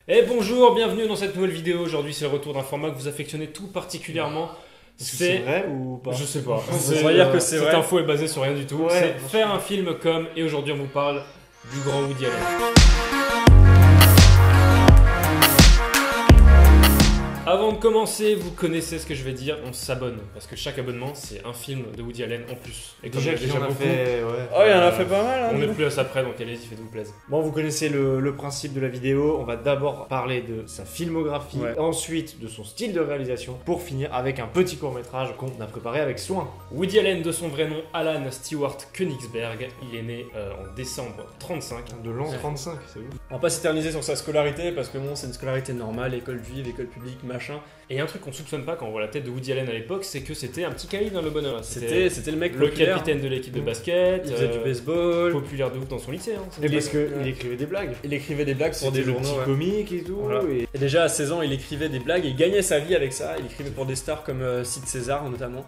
Et bonjour, bienvenue dans cette nouvelle vidéo. Aujourd'hui, c'est le retour d'un format que vous affectionnez tout particulièrement. C'est vrai ou pas? Je sais pas. On va dire que c'est cette vrai. info est basée sur rien du tout. Ouais, C'est faire un film comme. Et aujourd'hui, on vous parle du grand Woody Allen. Avant de commencer, vous connaissez ce que je vais dire, on s'abonne. Parce que chaque abonnement, c'est un film de Woody Allen en plus. Et comme Déjà il y a qu'il en a beaucoup, fait, ouais. Oh, il en a fait pas mal. Hein, on dis n'est donc. plus à ça près, donc allez-y, faites-vous plaisir. Bon, vous connaissez le principe de la vidéo. On va d'abord parler de sa filmographie, Ouais. ensuite de son style de réalisation, pour finir avec un petit court-métrage qu'on a préparé avec soin. Woody Allen, de son vrai nom, Alan Stewart Königsberg. Il est né en décembre 35. De l'an 35, c'est ouf. On va pas s'éterniser sur sa scolarité parce que bon, c'est une scolarité normale, école juive, école publique, machin. Et un truc qu'on soupçonne pas quand on voit la tête de Woody Allen à l'époque, c'est que c'était un petit caïd dans le bonheur. C'était le mec le populaire. capitaine de l'équipe de basket, Il faisait du baseball. populaire de ouf dans son lycée. Hein. Et parce Ouais. qu'il écrivait des blagues. Il écrivait des blagues pour C'était des le journaux. petit Ouais. comique et tout. Voilà. Et Et déjà à 16 ans, il écrivait des blagues et il gagnait sa vie avec ça. Il écrivait pour des stars comme Sid César notamment.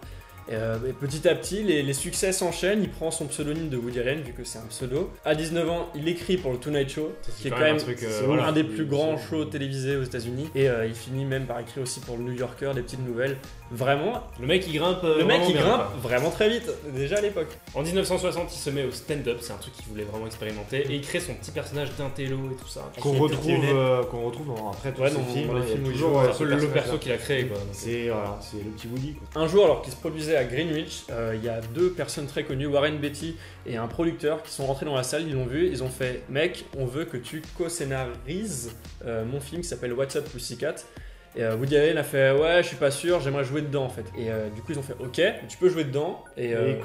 Et petit à petit, les succès s'enchaînent. Il prend son pseudonyme de Woody Allen vu que c'est un pseudo. À 19 ans, il écrit pour le Tonight Show, qui est quand même un truc. c'est voilà. un des plus grands shows télévisés aux États-Unis. Et il finit même par écrire aussi pour le New Yorker des petites nouvelles. Vraiment, Le mec il grimpe. le mec vraiment il bien, grimpe quoi. vraiment très vite, déjà à l'époque. En 1960, il se met au stand-up, c'est un truc qu'il voulait vraiment expérimenter. Et il crée son petit personnage d'intello et tout ça. qu'on Qui était retrouve dans, après tous Ouais, ces dans films. les il y a films où il toujours, joue, ouais, C'est un ce peu le personnage-là. perso qu'il a créé quoi. Donc, C'est voilà, c'est le petit Woody, quoi. Un jour, alors qu'il se produisait à Greenwich, il y a deux personnes très connues, Warren Beatty et un producteur, qui sont rentrés dans la salle, ils l'ont vu, ils ont fait « Mec, on veut que tu co-scénarises mon film qui s'appelle What's Up Pussycat ». Et Woody Allen a fait « Ouais, je suis pas sûr, j'aimerais jouer dedans en fait ». Et du coup, ils ont fait « Ok, tu peux jouer dedans ». Et du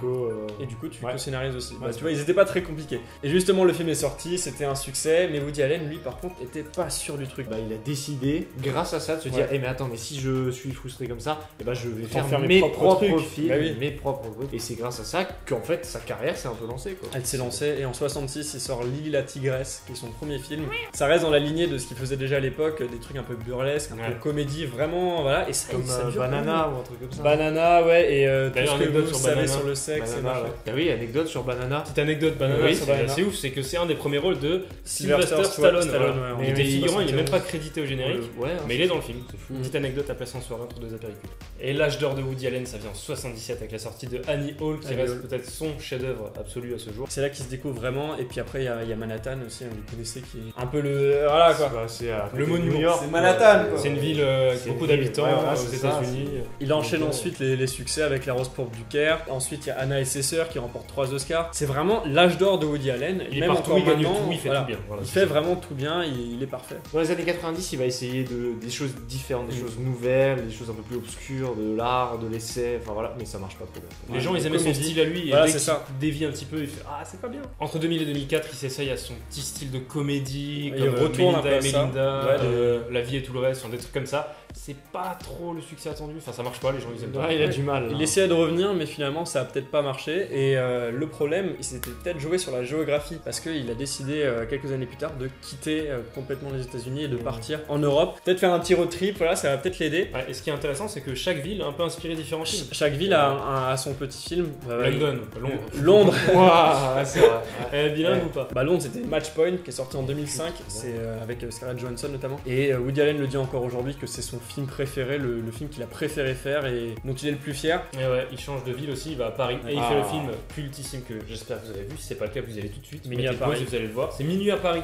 coup, tu Ouais. co-scénarises aussi. Bah, Ouais, tu vois, ils étaient pas très compliqués. Et justement, le film est sorti, c'était un succès, mais Woody Allen, lui, par contre, était pas sûr du truc. Bah, il a décidé, grâce à ça, de se dire Ouais. Eh mais attends, mais si je suis frustré comme ça, eh ben, je vais Autant faire faire mes mes propres propres trucs. films, Bah oui. mes propres trucs. Et c'est grâce à ça qu'en fait, sa carrière s'est un peu lancée, quoi. Elle s'est lancée et en 66 il sort Lily la Tigresse qui est son premier film. Ça reste dans la lignée de ce qu'il faisait déjà à l'époque, des trucs un peu burlesques, un Ouais. peu comédie vraiment, voilà. Et ça, Comme ça dure Banana ou un truc comme ça. Banana, ouais, et tout D'ailleurs, ce que anecdote vous sur savez Banana. sur le sexe et Banana, machin. ouais. Ah oui, anecdote sur Banana. Petite anecdote banane, Oui, c'est sur Banana. assez ouf, c'est que c'est un des premiers rôles de Sylvester Sylvester Stallone. Stallone, voilà. ouais, Il en était figurant, il est 71. même pas crédité au générique. Ouais, Mais il est dans le film, c'est fou. Mhm. Petite anecdote à placer en soirée entre deux apéritifs. Et l'âge d'or de Woody Allen, ça vient en 77 avec la sortie de Annie Hall, qui Annie reste Hall. peut-être son chef-d'œuvre absolu à ce jour. C'est là qu'il se découvre vraiment, et puis après il y a Manhattan aussi, vous connaissez, qui est un peu le. Voilà quoi. C'est à Le côté de monument. New York. C'est Manhattan, quoi. C'est une ville avec C'est beaucoup une ville, d'habitants ouais, voilà, aux c'est ça, États-Unis. Il enchaîne Donc, ensuite les succès avec La Rose pourpre du Caire. Ensuite, il y a Anna et ses sœurs qui remportent 3 Oscars. C'est vraiment l'âge d'or de Woody Allen. Il est Même partout, encore il gagne maintenant, tout, il fait voilà. tout bien. Voilà, Il c'est fait ça. vraiment tout bien, il est parfait. Dans les années 90, il va essayer des choses différentes, des choses nouvelles, des choses un peu plus obscures, de l'art, de l'essai, enfin voilà, mais ça marche pas trop bien. Les gens ils aimaient son Comédie. style à lui et Voilà, dès c'est qu'il ça. dévie un petit peu il fait ah c'est pas bien. Entre 2000 et 2004 il s'essaye à son petit style de comédie Il comme retourne un Melinda et peu à ça. Melinda, Ouais, La vie et tout le reste, des trucs comme ça. C'est pas trop le succès attendu, enfin ça marche pas, les gens ils aiment pas. Ouais, il a du mal. Il hein. essayait de revenir, mais finalement, ça a peut-être pas marché. Et le problème, il s'était peut-être joué sur la géographie, parce qu'il a décidé quelques années plus tard de quitter complètement les États-Unis et de partir en Europe. Peut-être faire un petit road trip, voilà, ça va peut-être l'aider. Ouais, et ce qui est intéressant c'est que chaque ville a un peu inspiré différents films. Chaque ville a son petit film. London, Londres. Londres. Ouah, ouais, c'est vrai. Ouais. Elle est bilingue Ouais. ou pas? Bah, Londres, c'était Match Point qui est sorti en 2005, c'est avec Scarlett Johansson notamment. Et Woody Allen le dit encore aujourd'hui que c'est son film préféré, le film qu'il a préféré faire et dont il est le plus fier. Et ouais, il change de ville aussi, il va à Paris et il Ah. fait le film cultissime que j'espère que vous avez vu. Si c'est pas le cas, vous y allez tout de suite. Minuit Mettez à Paris. pause et vous allez le voir. C'est Minuit à Paris.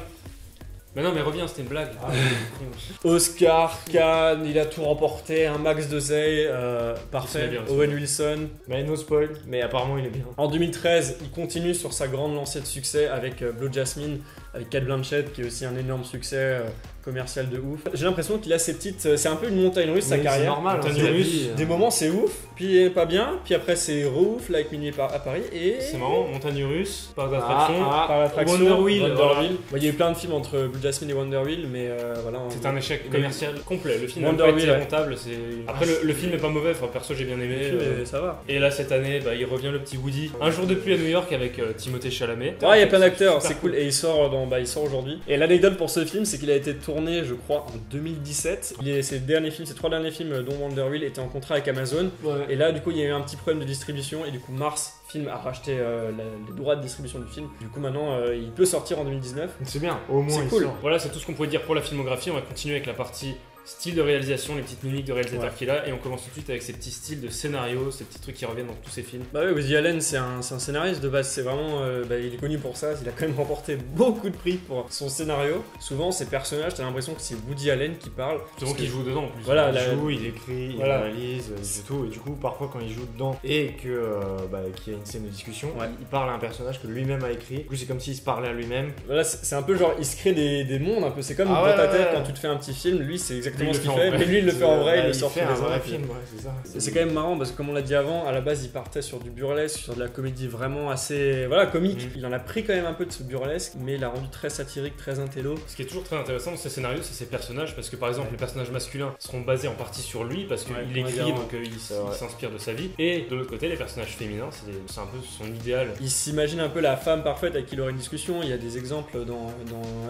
Mais non, mais reviens, c'était une blague. Oscar, Cannes, il a tout remporté, un max de Zay, Il se parfait. met bien aussi. Owen Wilson. Mais no spoil, mais apparemment il est bien. En 2013, il continue sur sa grande lancée de succès avec Blue Jasmine, avec Cate Blanchett, qui est aussi un énorme succès commercial de ouf. J'ai l'impression qu'il a ces petites. C'est un peu une montagne russe sa Mais carrière. C'est normal, Montagne c'est la russe, vie, Des moments c'est ouf, puis pas bien, puis après c'est re-ouf, là avec Minuit à Paris, et. C'est marrant, montagne russe, parc d'attraction. Par l'attraction, Wonder Wheel, voilà. Bon, il y a eu plein de films entre Blue Jasmine et Wonder Wheel, mais voilà. C'est un échec commercial complet. Le film Wonder n'a pas été Wheel, ouais. rentable. Après, le film est pas mauvais. Enfin, perso, j'ai bien aimé. Mais ça va. Et là, cette année, bah, il revient le petit Woody. Un jour de pluie à New York avec Timothée Chalamet. Ouais, il y a plein d'acteurs, Super c'est cool. Et il sort dans bah, il sort aujourd'hui. Et l'anecdote pour ce film, c'est qu'il a été tourné, je crois, en 2017. Ses trois derniers films, dont Wonder Wheel, étaient en contrat avec Amazon. Ouais. Et là, du coup, il y a eu un petit problème de distribution. Et du coup, Mars Film a racheté les droits de distribution du film. Du coup, maintenant, il peut sortir en 2019. C'est bien, au moins C'est il cool. sort. Voilà, c'est tout ce qu'on pouvait dire pour la filmographie. On va continuer avec la partie style de réalisation, les petites mimiques de réalisateur qu'il a, et on commence tout de suite avec ces petits styles de scénario, ces petits trucs qui reviennent dans tous ses films. Bah oui, Woody Allen, c'est un scénariste de base. C'est vraiment, il est connu pour ça. Il a quand même remporté beaucoup de prix pour son scénario. Souvent, ces personnages, t'as l'impression que c'est Woody Allen qui parle. Souvent qu'il joue dedans en plus. Voilà, Il joue, il écrit, il Voilà. réalise, c'est tout. Et du coup, parfois, quand il joue dedans et que qu'il y a une scène de discussion, Ouais. il parle à un personnage que lui-même a écrit. Du coup, c'est comme s'il se parlait à lui-même. Voilà, c'est un peu genre, il se crée des mondes un peu. C'est comme Ah dans ouais, ta tête ouais. quand tu te fais un petit film. Lui, c'est exactement Lui, ce il qu'il le fait fait. en vrai. Mais lui, il le fait en vrai, il le il sort fait tous un les ans. vrai puis- film, ouais, c'est ça. C'est quand même marrant parce que comme on l'a dit avant, à la base il partait sur du burlesque, sur de la comédie vraiment assez comique. Mhm. Il en a pris quand même un peu de ce burlesque, mais il l'a rendu très satirique, très intello. Ce qui est toujours très intéressant dans ces scénarios, c'est ses personnages, parce que par exemple, les personnages masculins seront basés en partie sur lui, parce qu'il Ouais, écrit, ouais, donc il s'inspire de sa vie. Et de l'autre côté, les personnages féminins, c'est un peu son idéal. Il s'imagine un peu la femme parfaite avec qui il aurait une discussion. Il y a des exemples dans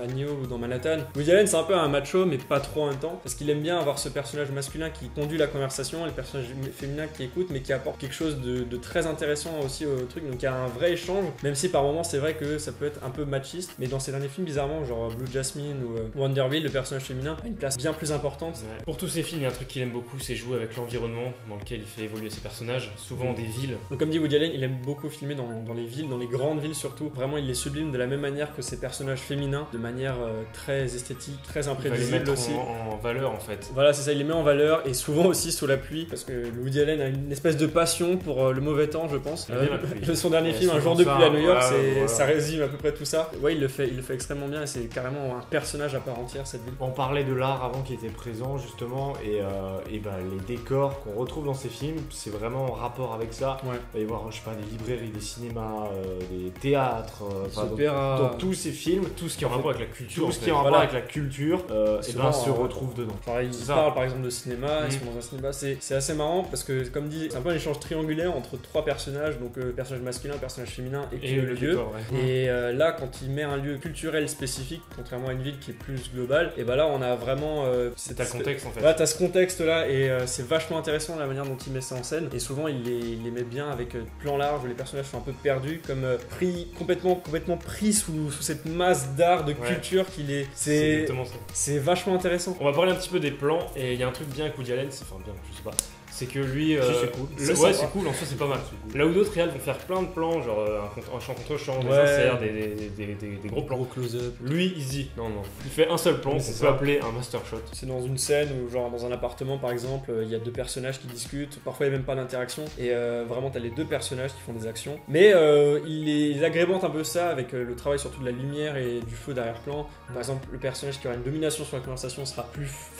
Agnew ou dans Manhattan. Woody Allen, c'est un peu un macho, mais pas trop en même temps, parce qu'il aime bien avoir ce personnage masculin qui conduit la conversation, et le personnage féminin qui écoute, mais qui apporte quelque chose de très intéressant aussi au truc. Donc il y a un vrai échange, même si par moments c'est vrai que ça peut être un peu machiste, mais dans ces derniers films, bizarrement, genre Blue Jasmine ou Wonder Wheel, le personnage féminin a une place bien plus importante. Ouais. Pour tous ces films, il y a un truc qu'il aime beaucoup, c'est jouer avec l'environnement dans lequel il fait évoluer ses personnages, souvent des villes. Donc comme dit Woody Allen, il aime beaucoup filmer dans les villes, dans les grandes villes surtout. Vraiment, il les sublime de la même manière que ses personnages féminins, de manière très esthétique, très Il va les imprévisible mettre aussi. en valeur en fait. Voilà, c'est ça, il les met en valeur et souvent aussi sous la pluie parce que Woody Allen a une espèce de passion pour le mauvais temps, je pense. Il aime bien la pluie. Son dernier Ouais, film, Un souvent jour de ça, pluie à New York, ouais, voilà. ça résume à peu près tout ça. Ouais, il le fait extrêmement bien et c'est carrément un personnage à part entière cette ville. On parlait de l'art avant qui était présent justement et les décors qu'on retrouve dans ces films, c'est vraiment en rapport avec ça. Ouais. Il va y avoir, je sais pas, des librairies, des cinémas, des théâtres, enfin, opéras. dans tous ces films, Tout ce qui est en rapport avec la culture. tout en ce fait. qui est en rapport Voilà. avec la culture, Souvent, se retrouve dedans. Genre, ils C'est ça. parlent par exemple de cinéma, ils Mhm. sont dans un cinéma, c'est assez marrant parce que comme dit, c'est un peu un échange triangulaire entre trois personnages, donc personnage masculin, personnage féminin et puis Et le le lieu. décor, ouais. Et là, quand il met un lieu culturel spécifique, contrairement à une ville qui est plus globale, et bah là, on a vraiment. C'est le contexte en fait. Là, t'as ce contexte-là et c'est vachement intéressant la manière dont il met ça en scène. Et souvent, il les met bien avec plan large où les personnages sont un peu perdus, comme complètement pris sous cette masse d'art, de Ouais. culture qu'il est. C'est exactement ça. C'est vachement intéressant. On va parler un petit peu des plans, et il y a un truc bien avec Woody Allen, enfin bien, je sais pas. C'est que lui. Si, c'est cool. Ouais, C'est c'est cool, en soi c'est pas mal. Là où d'autres réals vont faire plein de plans, genre un champ contre champ, des Ouais. inserts, des gros plans. close-up. Lui, il se dit non, il fait un seul plan qu'on C'est peut ça. appeler un master shot. C'est dans une scène où, genre, dans un appartement par exemple, il y a deux personnages qui discutent, parfois il n'y a même pas d'interaction, et vraiment t'as les deux personnages qui font des actions. Mais il agrémente un peu ça avec le travail surtout de la lumière et du feu d'arrière-plan. Par exemple, le personnage qui aura une domination sur la conversation sera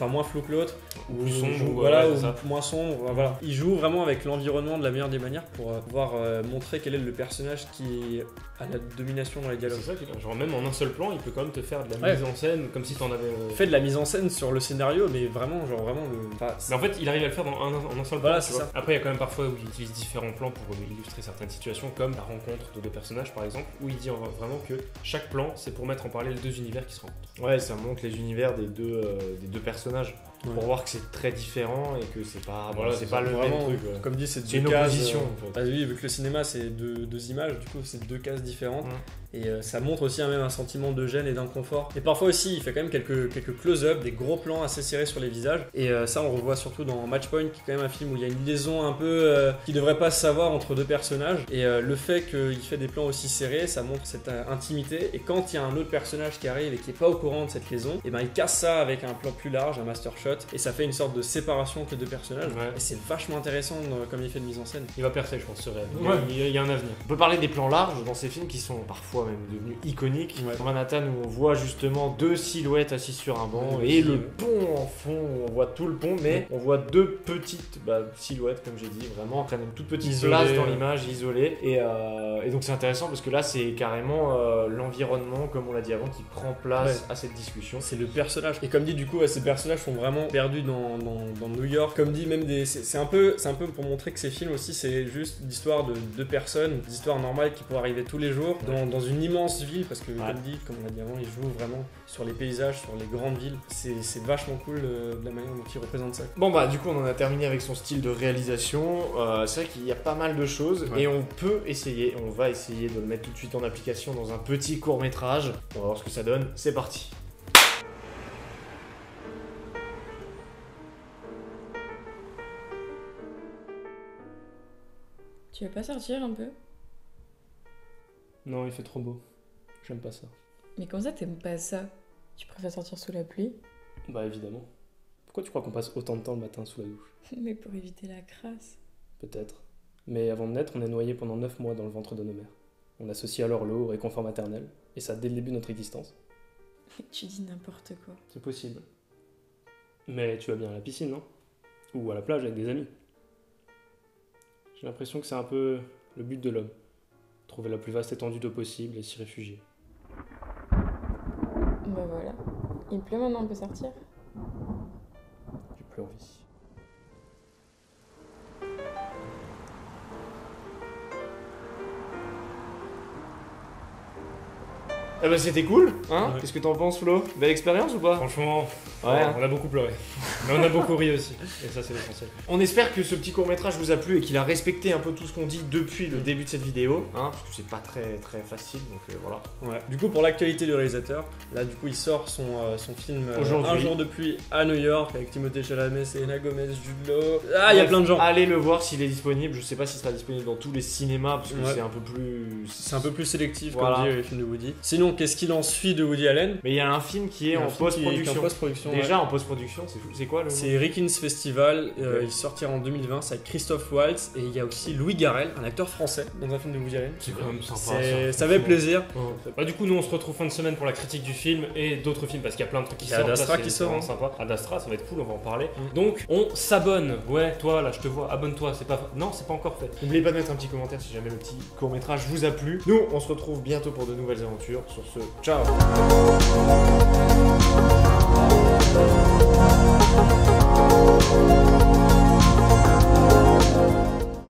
moins flou que l'autre, ou Plus sombre, voilà, ouais, c'est ou ça. moins sombre. Voilà. Il joue vraiment avec l'environnement de la meilleure des manières pour pouvoir montrer quel est le personnage qui a la domination dans les dialogues. C'est ça qu'il a. Genre même en un seul plan, il peut quand même te faire de la Ouais. mise en scène comme si t'en avais. Fait de la mise en scène sur le scénario, mais vraiment, genre vraiment le. Enfin, Mais en fait, il arrive à le faire en un seul Voilà, plan. c'est tu vois. ça. Après, il y a quand même parfois où il utilise différents plans pour illustrer certaines situations, comme la rencontre de deux personnages par exemple, où il dit vraiment que chaque plan c'est pour mettre en parallèle deux univers qui se rencontrent. Ouais, ça montre les univers des deux personnages Ouais. pour voir que c'est très différent et que c'est pas, Voilà, c'est c'est pas ça. le Vraiment, même truc. Ouais. Comme dit, c'est C'est deux une cases. opposition, en fait. Ah oui, vu que le cinéma c'est deux images, du coup c'est deux cases différentes. Et ça montre aussi même un sentiment de gêne et d'inconfort. Et parfois aussi, il fait quand même quelques close-up, des gros plans assez serrés sur les visages. Et ça, on revoit surtout dans Matchpoint, qui est quand même un film où il y a une liaison un peu qui devrait pas se savoir entre deux personnages. Et le fait qu'il fait des plans aussi serrés, ça montre cette intimité. Et quand il y a un autre personnage qui arrive et qui est pas au courant de cette liaison, et ben il casse ça avec un plan plus large, un master shot, et ça fait une sorte de séparation entre les deux personnages. Ouais. Et c'est vachement intéressant comme il fait de mise en scène. Il va percer, je pense, ce réel. Ouais. Il y a un avenir. On peut parler des plans larges dans ces films qui sont parfois même devenus iconiques. Ouais. Dans Manhattan, où on voit justement deux silhouettes assises sur un banc Ouais, et ouais. le pont en fond, où on voit tout le pont, mais on voit deux petites silhouettes, comme j'ai dit, vraiment prennent une toute petite Isolées, place dans ouais. l'image, isolée. Et donc c'est intéressant parce que là, c'est carrément l'environnement, comme on l'a dit avant, qui prend place à cette discussion. C'est le personnage. Et comme dit, du coup, ces personnages sont vraiment perdus dans New York. Comme dit, même c'est un peu pour montrer que ces films aussi, c'est juste l'histoire de deux personnes, des histoires normales qui pourraient arriver tous les jours dans une immense ville, parce que Ouais. comme on l'a dit avant, il joue vraiment sur les paysages, sur les grandes villes. C'est vachement cool de la manière dont il représente ça. Bon bah du coup on en a terminé avec son style de réalisation. C'est vrai qu'il y a pas mal de choses Ouais. et on va essayer de le mettre tout de suite en application dans un petit court métrage. On va voir ce que ça donne. C'est parti. Tu veux pas sortir un peu? Non, il fait trop beau. J'aime pas ça. Mais comment ça t'aimes pas ça? Tu préfères sortir sous la pluie? Bah évidemment. Pourquoi tu crois qu'on passe autant de temps le matin sous la douche? Mais pour éviter la crasse. Peut-être. Mais avant de naître, on est noyé pendant 9 mois dans le ventre de nos mères. On associe alors l'eau au réconfort maternel, et ça dès le début de notre existence. Tu dis n'importe quoi. C'est possible. Mais tu vas bien à la piscine, non? Ou à la plage avec des amis. J'ai l'impression que c'est un peu le but de l'homme. Trouver la plus vaste étendue d'eau possible et s'y réfugier. Bah voilà. Il pleut maintenant, on peut sortir? J'ai plus envie. Ah bah c'était cool, hein? Ouais. Qu'est-ce que t'en penses Flo? Belle expérience ou pas? Franchement, Ouais. on a beaucoup pleuré. Mais on a beaucoup ri aussi. Et ça, c'est l'essentiel. On espère que ce petit court métrage vous a plu et qu'il a respecté un peu tout ce qu'on dit depuis le début de cette vidéo, hein, parce que c'est pas très facile, donc voilà. Ouais. Du coup, pour l'actualité du réalisateur, là, du coup, il sort son film Aujourd'hui. Un jour de pluie à New York avec Timothée Chalamet, Selena Gomez, Jude Law. Ah, il y a plein de gens. Allez le voir s'il est disponible. Je sais pas s'il sera disponible dans tous les cinémas parce que Ouais. c'est un peu plus. C'est un peu plus sélectif, Voilà. comme dit les films de Woody. Sinon, qu'est-ce qu'il en suit de Woody Allen? Mais il y a un film qui est en Un film qui est en post-production. post-production, Déjà ouais. en post-production, c'est quoi le nom? C'est Rikins Festival, Ouais. il sortira en 2020, c'est avec Christophe Waltz et il y a aussi Louis Garrel, un acteur français dans un film de Woody Allen. C'est quand même sympa. Ça fait plaisir. Bah, du coup, nous on se retrouve fin de semaine pour la critique du film et d'autres films parce qu'il y a plein de trucs qui Il y a sortent. Ad Astra Ça, c'est qui sort, vraiment hein. sympa. Ad Astra, ça va être cool, on va en parler. Mm. Donc, on s'abonne. Ouais, toi là, je te vois, abonne-toi. C'est pas. Non, c'est pas encore fait. N'oubliez pas de mettre un petit commentaire si jamais le petit court métrage vous a plu. Nous, on se retrouve bientôt pour de nouvelles aventures. Sur ce, ciao.